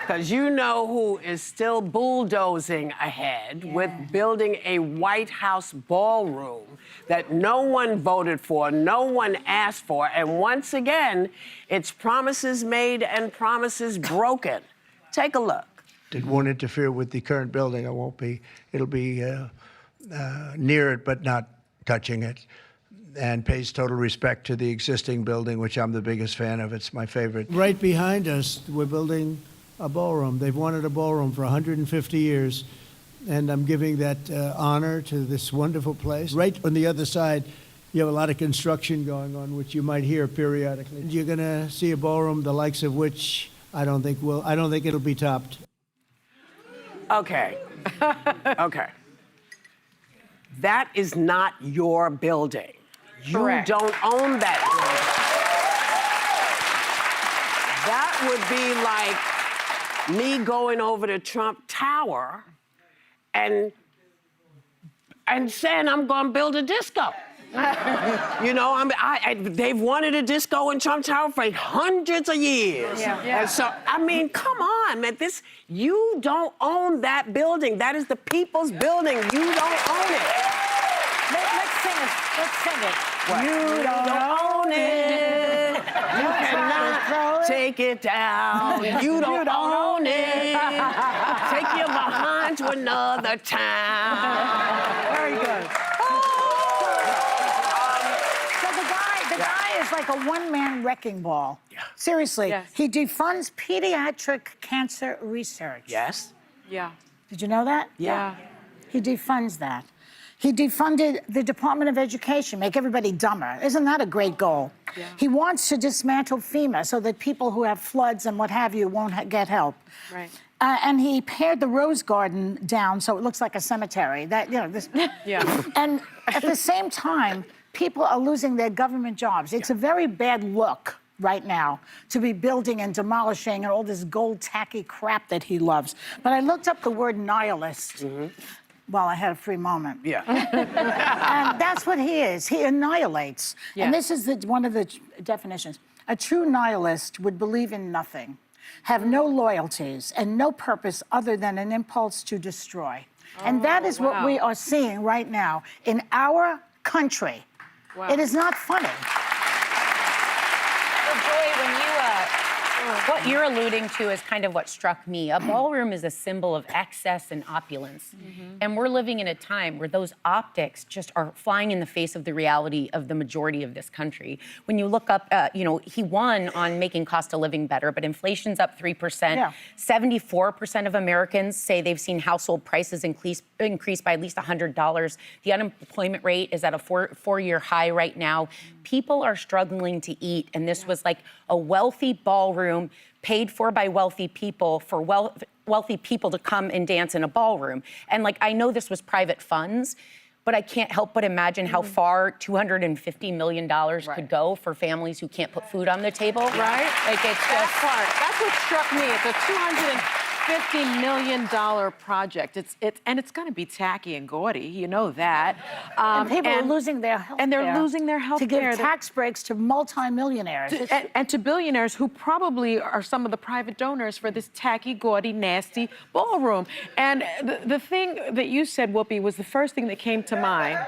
Because you know who is still bulldozing ahead with building a White House ballroom that no one voted for, no one asked for, and once again, it's promises made and promises broken. Take a look. It won't interfere with the current building. It'll be near it, but not touching it, and pays total respect to the existing building, which I'm the biggest fan of. It's my favorite. Right behind us, we're building a ballroom. They've wanted a ballroom for 150 years, and I'm giving that honor to this wonderful place. Right on the other side, you have a lot of construction going on, which you might hear periodically. You're going to see a ballroom the likes of which I don't think it'll be topped. Okay. Okay. That is not your building. Correct. You don't own that building. That would be like me going over to Trump Tower and saying I'm going to build a disco. You know, they've wanted a disco in Trump Tower for hundreds of years. And so, I mean, come on, man. You don't own that building. That is the people's building. You don't own it. Let's sing it. Let's sing it. What? You don't own it. You cannot take it down. You don't own it. Take your behind to another town. Very good. The guy is like a one-man wrecking ball. Yeah. Seriously. Yes. He defunds pediatric cancer research. Yes? Yeah. Did you know that? Yeah. He defunds that. He defunded the Department of Education, make everybody dumber. Isn't that a great goal? Yeah. He wants to dismantle FEMA so that people who have floods and what have you won't get help. Right. And he pared the Rose Garden down so it looks like a cemetery. Yeah. And at the same time, people are losing their government jobs. It's a very bad look right now to be building and demolishing and all this gold tacky crap that he loves. But I looked up the word nihilist. Well, I had a free moment. Yeah. And that's what he is. He annihilates. Yeah. And this is one of the definitions. A true nihilist would believe in nothing, have no loyalties, and no purpose other than an impulse to destroy. And that is what we are seeing right now in our country. Wow. It is not funny. So, Joy, when what you're alluding to is kind of what struck me. A ballroom is a symbol of excess and opulence. And we're living in a time where those optics just are flying in the face of the reality of the majority of this country. When you look up, he won on making cost of living better, but inflation's up 3%. Yeah. 74% of Americans say they've seen household prices increase by at least $100. The unemployment rate is at a four-year high right now. People are struggling to eat, and this was like a wealthy ballroom paid for by wealthy people for wealthy people to come and dance in a ballroom. And like, I know this was private funds, but I can't help but imagine how far $250 million could go for families who can't put food on the table. Right? Like, it's just... That's what struck me. It's a $250 million project. And it's going to be tacky and gaudy. You know that. And people are losing their health care. And they're losing their health to care. give tax breaks to multimillionaires. And to billionaires who probably are some of the private donors for this tacky, gaudy, nasty ballroom. And the thing that you said, Whoopi, was the first thing that came to mind.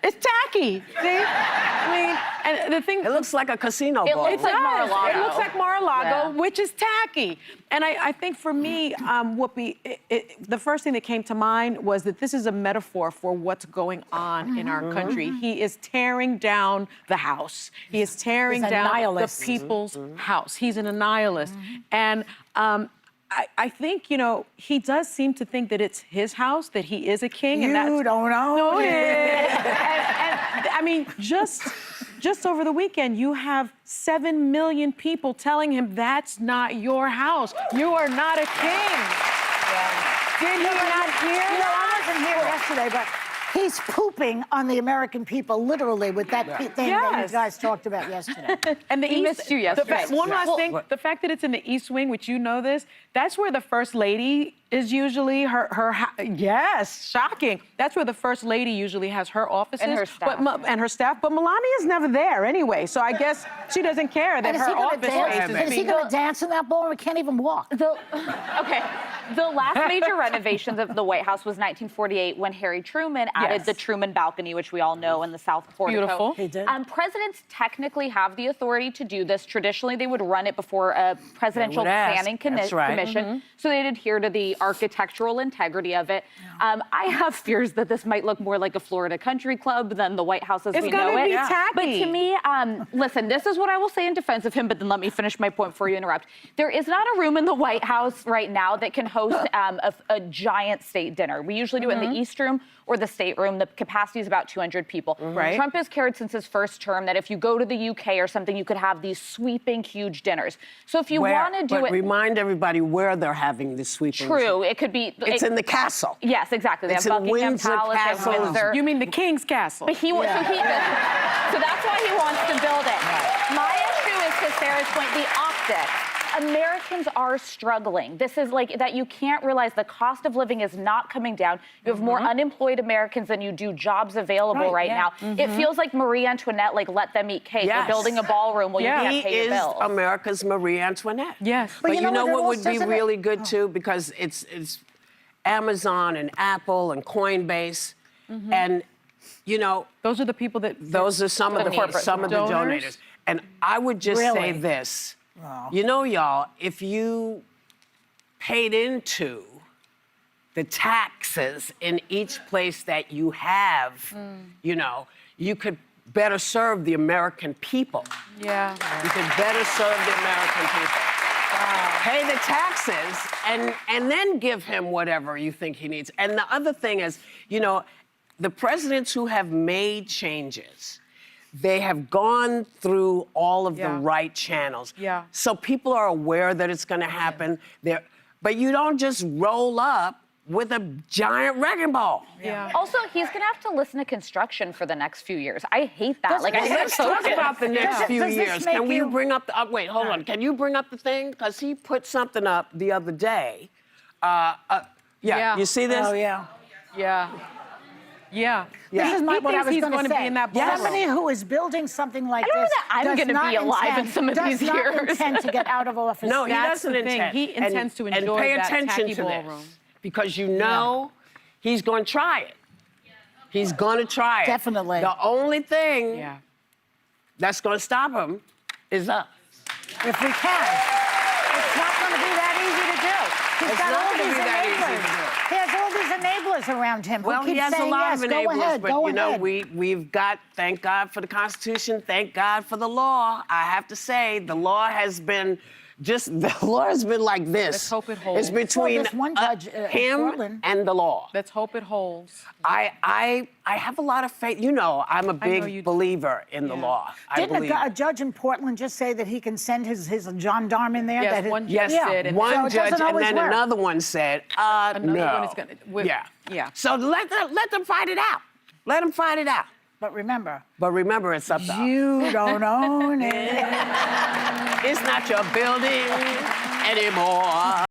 It's tacky. See? I mean, and the thing... It looks like a casino ball. It looks like Mar-a-Lago. It looks like Mar-a-Lago, Yeah. which is tacky. And I think for me, Whoopi, the first thing that came to mind was that this is a metaphor for what's going on in our country. He is tearing down the house. He is tearing He's a down nihilist. the people's house. He's an annihilist. And I think, he does seem to think that it's his house, that he is a king. And You don't own it. and I mean, just over the weekend, you have 7 million people telling him that's not your house. You are not a king. Did he not hear I wasn't here yesterday, but He's pooping on the American people, literally, with that thing that you Yes. guys talked about yesterday. And the He missed you yesterday. One last thing, the fact that it's in the East Wing, which you know this, that's where the First Lady is usually yes, shocking. That's where the First Lady usually has her offices. And her staff. And her staff, but Melania's never there anyway, so I guess she doesn't care that And is her he going office to space dance? is Is he being... going to dance in that ballroom? He can't even walk. Okay. The last major renovations of the White House was 1948 when Harry Truman added Yes. the Truman balcony, which we all know in the South Portico. Beautiful. He did. Presidents technically have the authority to do this. Traditionally, they would run it before a presidential They would ask. planning That's right. commission, so they'd adhere to the architectural integrity of it. I have fears that this might look more like a Florida country club than the White House as It's we know gonna it. be tacky. But to me, listen, this is what I will say in defense of him, but then let me finish my point before you interrupt. There is not a room in the White House right now that can host a giant state dinner. We usually do it in the East Room or the State Room. The capacity is about 200 people. Right. Trump has cared since his first term that if you go to the UK or something, you could have these sweeping, huge dinners. So if you want to do But it... remind everybody where they're having this sweeping. True, it could be... It's in the castle. Yes, exactly. They It's have in Buckingham Windsor Palace, they have Castle. Windsor. You mean the King's Castle? But so that's why he wants to build it. My issue is, to Sarah's point, the optics. Americans are struggling. This is like that you can't realize the cost of living is not coming down. You have more unemployed Americans than you do jobs available right now. It feels like Marie Antoinette, like, let them eat cake. Yes. We're building a ballroom while you can't He pay your is bills. America's Marie Antoinette. Yes. But you know what else would be doesn't it- really good too? Because it's Amazon and Apple and Coinbase. And, you know, Those are the people that... those are some of the Donors? donors. And I would just say Really? this. You know, y'all, if you paid into the taxes in each place that you have, you know, you could better serve the American people. Yeah. You could better serve the American people. Pay the taxes and then give him whatever you think he needs. And the other thing is, you know, the presidents who have made changes, they have gone through all of the Yeah. right channels. Yeah. So people are aware that it's going to happen. But you don't just roll up with a giant wrecking ball. Yeah. Also, he's going to have to listen to construction for the next few years. I hate that. Does- Like, I Let's talk about the next Does few this years. make Can we you- bring up the... wait, hold on. Can you bring up the thing? Because he put something up the other day. Yeah. You see this? Oh, yeah. Yeah. Yeah. This is He what I thinks was he's going to gonna say. be in that ballroom. Somebody who is building something like I don't know this that I'm does gonna not be alive in intend- some of does these not years. intend to get out of office. No, he That's the doesn't thing. intend. He intends to and enjoy pay that attention tacky to ballroom. this, because you know he's going to try it. He's going to try it. Definitely. The only thing Yeah. that's going to stop him is us. If we can. It's not going to be that easy to do. He's It's got not all gonna these be that easy to enablers. do. He has all these enablers around him. Well, who he keep has a saying, lot yes, of go enablers, ahead, but go you know, ahead. we've got, thank God for the Constitution, thank God for the law. I have to say, the law has been like this. Let's hope it holds. It's between this one judge, in him Portland- and the law. Let's hope it holds. I have a lot of faith. You know, I'm a I know you big do. believer in the Yeah. law. I Didn't believe. a judge in Portland just say that he can send his gendarme in there? Yes, that his- one judge Yes, yeah. did, and one So it judge, doesn't and always then work. another one said, no. one is gonna- yeah. So let them fight it out. Let them fight it out. But remember, But remember, it's up to us. you don't own it. It's not your building anymore.